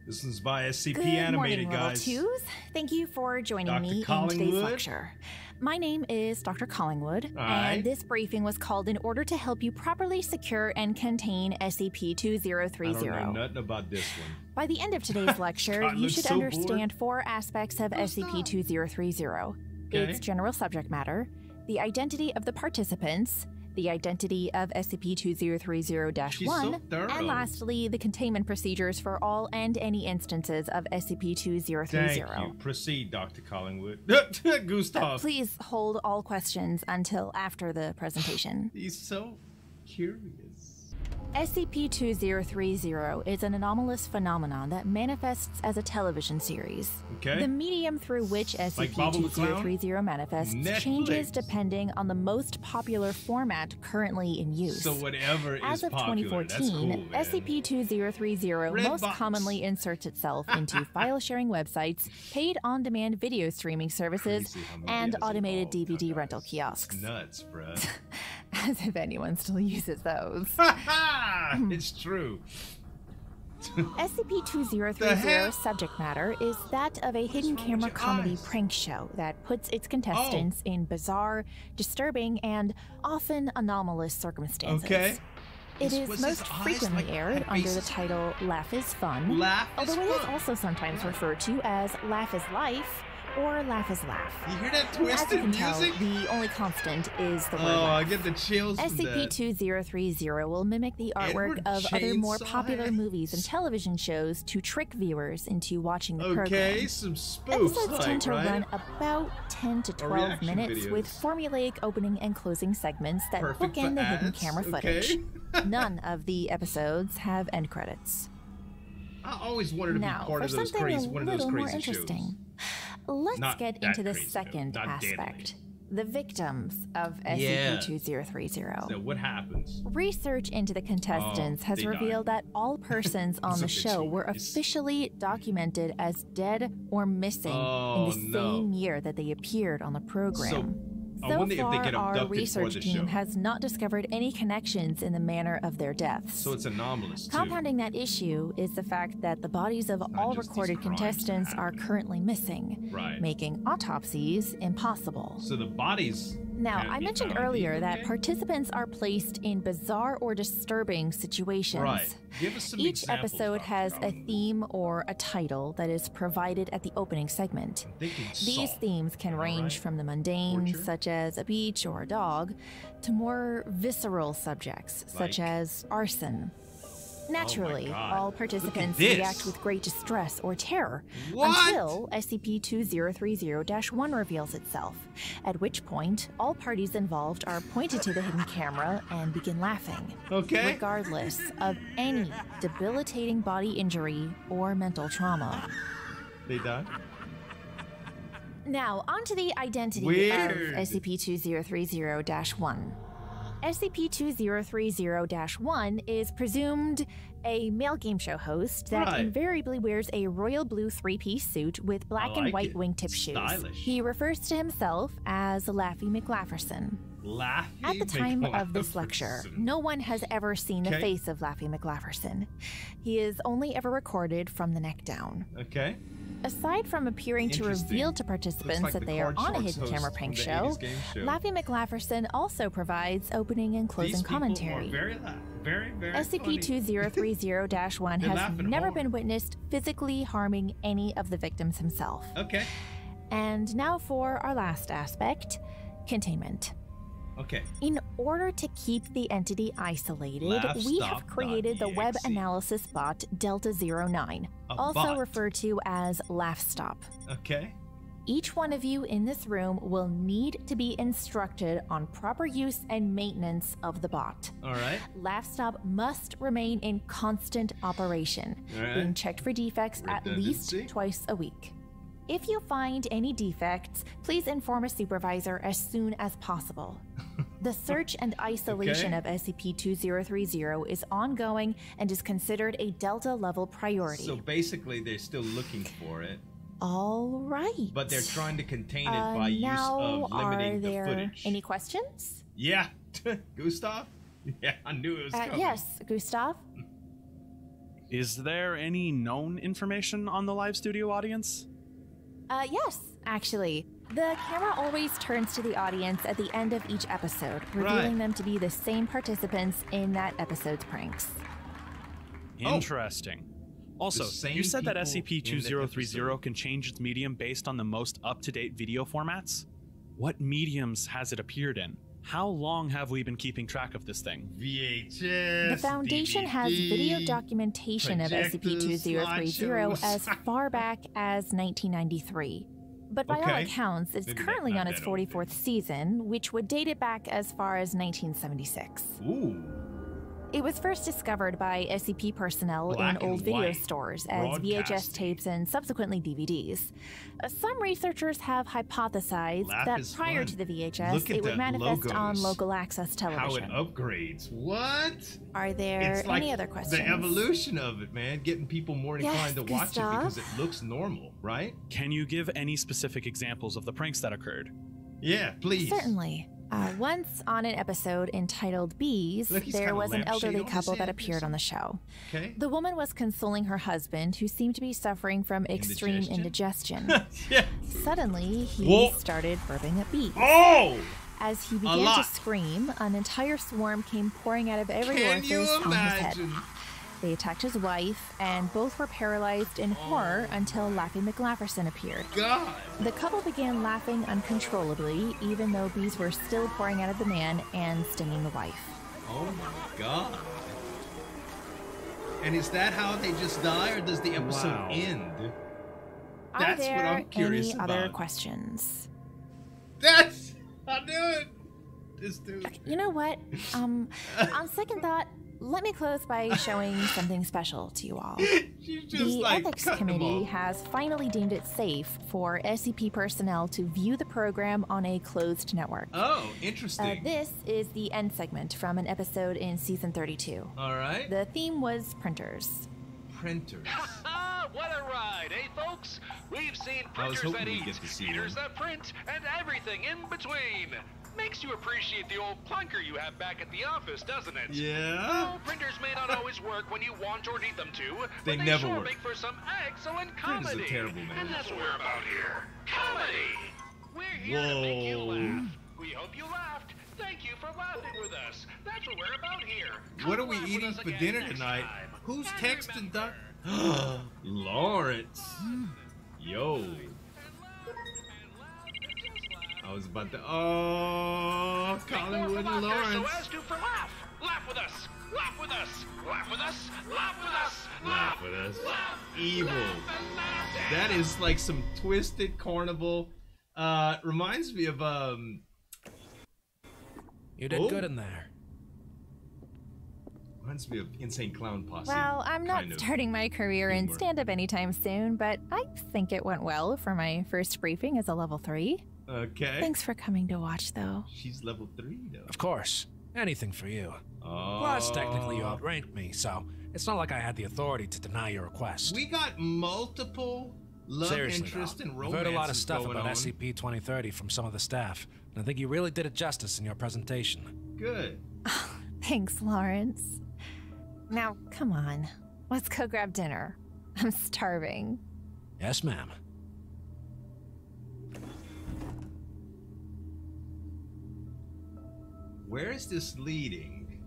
This is by SCP Good Animated, morning, guys. Level 2s. Thank you for joining Dr. me in Collingwood. today's lecture. My name is Dr. Collingwood, Aye. and this briefing was called in order to help you properly secure and contain SCP-2030. I don't know nothing about this one. By the end of today's lecture, God, you looks should so understand 4 aspects of SCP-2030. Okay. Its general subject matter, the identity of the participants, the identity of She's SCP-2030-1, so thorough. and lastly, the containment procedures for all and any instances of SCP-2030. Thank you. Proceed, Dr. Collingwood. Gustav. Please hold all questions until after the presentation. He's so curious. SCP-2030 is an anomalous phenomenon that manifests as a television series. Okay. The medium through which Like Bob the Clown? SCP-2030 manifests Netflix. changes depending on the most popular format currently in use. So whatever As is of popular, 2014, that's cool, man. SCP-2030 Red most box. commonly inserts itself into file-sharing websites, paid on-demand video streaming services, Crazy how and media has automated evolved, DVD guys. rental It's kiosks. nuts, bro. As if anyone still uses those. It's true. The SCP-2030's hell? subject matter is that of a hidden wrong with camera your comedy eyes? prank show that puts its contestants in bizarre, disturbing, and often anomalous circumstances. Okay. It Was is his most eyes frequently like aired had under the faces? title Laugh is Fun, Laugh is although it is fun. also sometimes referred to as Laugh is Life or Laugh is Laugh. You hear that As you twisted can tell, music? the only constant is the word Oh, I laugh. get the chills from that. SCP-2030 will mimic the artwork Edward of other more Chainsaw popular Hands. movies and television shows to trick viewers into watching the Okay, program. some spoofs, Episodes like, tend to right? run about 10 to 12 reaction minutes with videos. formulaic opening and closing segments that Perfect bookend for the hidden ads, camera okay. footage. None of the episodes have end credits. I always wanted to be Now, part for of those something crazy, a one of those little more crazy interesting, shows. let's Not get that into the crazy, though. second Not deadly. aspect. The victims of Yeah. SCP-2030. So what happens? Research into the contestants Oh, has they died. revealed that all persons on the It's show okay, were choice. officially documented as dead or missing Oh, in the no. same year that they appeared on the program. I So wonder if they far, get our abducted for research the team show. has not discovered any connections in the manner of their deaths. So it's anomalous, too. Compounding that issue is the fact that the bodies of all just these recorded crimes contestants are happening. currently missing, Right. making autopsies impossible. So the bodies... Now, can't I be mentioned found earlier either, that okay? participants are placed in bizarre or disturbing situations. Right. Give us some Each examples, episode Dr. has a Collingwood. theme or a title that is provided at the opening segment. I'm thinking These Saw. themes can range right. from the mundane, Torture? such as a beach or a dog, to more visceral subjects, such Like? as arson. Naturally, God. all Look at participants this. react with great distress or terror What? until SCP-2030-1 reveals itself, at which point all parties involved are pointed to the hidden camera and begin laughing, Okay. regardless of any debilitating body injury or mental trauma. They died? Now, onto the identity Weird. of SCP-2030-1. SCP-2030-1 is presumed a male game show host that Right. invariably wears a royal blue three-piece suit with black I and like white it. wingtip shoes. Stylish. He refers to himself as Laffy McLafferson. Laughy At the time of this McLafferson. lecture, no one has ever seen the Okay. face of Laffy McLafferson. He is only ever recorded from the neck down. Okay. Aside from appearing to Interesting. reveal to participants Looks like that the they are Card on a Sharks hidden camera host prank from the show, 80s game show. Laffy McLafferson also provides opening and closing These people commentary. are very loud. Very, very funny. SCP-2030-1 They're has laughing never hard. been witnessed physically harming any of the victims himself. Okay. And now for our last aspect, containment. Okay. In order to keep the entity isolated, we have created the web Laughstop.exe. analysis bot Delta-09, A also bot. referred to as LaughStop. Okay. Each one of you in this room will need to be instructed on proper use and maintenance of the bot. All right. LaughStop must remain in constant operation, All right. being checked for defects at least Redundancy. twice a week. If you find any defects, please inform a supervisor as soon as possible. The search and isolation Okay. of SCP-2030 is ongoing and is considered a Delta level priority. So basically, they're still looking for it, All right. but they're trying to contain it by use now, of limiting are the there footage. any questions? Yeah. Gustav? Yeah, I knew it was coming. Yes, Gustav? Is there any known information on the live studio audience? Yes, actually. The camera always turns to the audience at the end of each episode, revealing them to be the same participants in that episode's pranks. Interesting. Also, you said that SCP-2030 can change its medium based on the most up-to-date video formats? What mediums has it appeared in? How long have we been keeping track of this thing? VHS. The Foundation has video documentation of SCP-2030 as far back as 1993. But by all accounts, it's currently on its 44th season, which would date it back as far as 1976. Ooh. It was first discovered by SCP personnel in old video stores as VHS tapes and subsequently DVDs. Some researchers have hypothesized that prior to the VHS, it would manifest on local access television. How it upgrades. What? Are there any other questions? The evolution of it, man. Getting people more inclined to watch it because it looks normal, right? Can you give any specific examples of the pranks that occurred? Yeah, please. Certainly. Once on an episode entitled Bees, there was an elderly couple that appeared on the show. The woman was consoling her husband, who seemed to be suffering from extreme indigestion. Suddenly, he started burping at bees. As he began to scream, an entire swarm came pouring out of every orifice on his head. They attacked his wife, and both were paralyzed in horror until Laffy McLafferson appeared. The couple began laughing uncontrollably, even though bees were still pouring out of the man and stinging the wife. Oh my god. And is that how they just die, or does the episode end? That's what I'm curious about. Are there any other questions? I knew it! This dude. You know what? On second thought, let me close by showing something special to you all. The Ethics Committee has finally deemed it safe for SCP personnel to view the program on a closed network. Oh, interesting. This is the end segment from an episode in Season 32. All right. The theme was printers. Printers. What a ride, eh, folks? We've seen printers that eat, eaters that print, and everything in between. Makes you appreciate the old clunker you have back at the office, doesn't it? Yeah. Well, printers may not always work when you want or need them to, they but never sure work. make for some excellent comedy. Printers are terrible, man. And that's what we're about here. Comedy! We're here to make you laugh. We hope you laughed. Thank you for laughing with us. That's what we're about here. What are we eating for dinner tonight? Who's texting Doc? Lawrence. Yo. I was about to. Oh, Collingwood and Lawrence. So as to for laugh. Laugh with us. Laugh with us. Laugh with us. Laugh with us. Laugh with us. Evil. That is like some twisted carnival. Reminds me of You did good in there. Reminds me of Insane Clown Posse. Well, I'm not starting my career in stand-up anytime soon, but I think it went well for my first briefing as a level 3. Okay. Thanks for coming to watch, though. She's level 3, though. Of course. Anything for you. Plus, technically you outranked me, so it's not like I had the authority to deny your request. We got multiple love interest and romance. I've heard a lot of stuff about SCP-2030 from some of the staff, and I think you really did it justice in your presentation. Good. Thanks, Lawrence. Now, come on. Let's go grab dinner. I'm starving. Yes, ma'am. Where is this leading?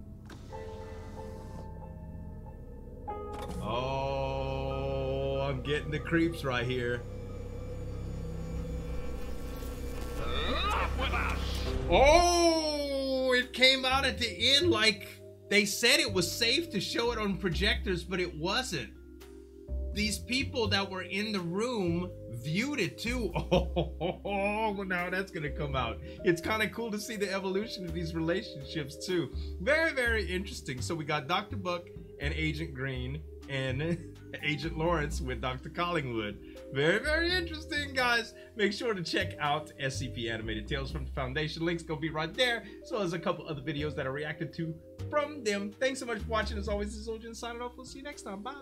Oh, I'm getting the creeps right here. Oh, it came out at the end like they said it was safe to show it on projectors, but it wasn't. These people that were in the room viewed it too. Oh, well, now that's gonna come out. It's kind of cool to see the evolution of these relationships too. Very, very interesting. So we got Dr. Buck and Agent Green and Agent Lawrence with Dr. Collingwood. Very, very interesting, guys. Make sure to check out SCP Animated Tales from the Foundation. Links gonna be right there, as well as a couple other videos that are reacted to from them. Thanks so much for watching. As always, this is Ojin signing off. We'll see you next time. Bye.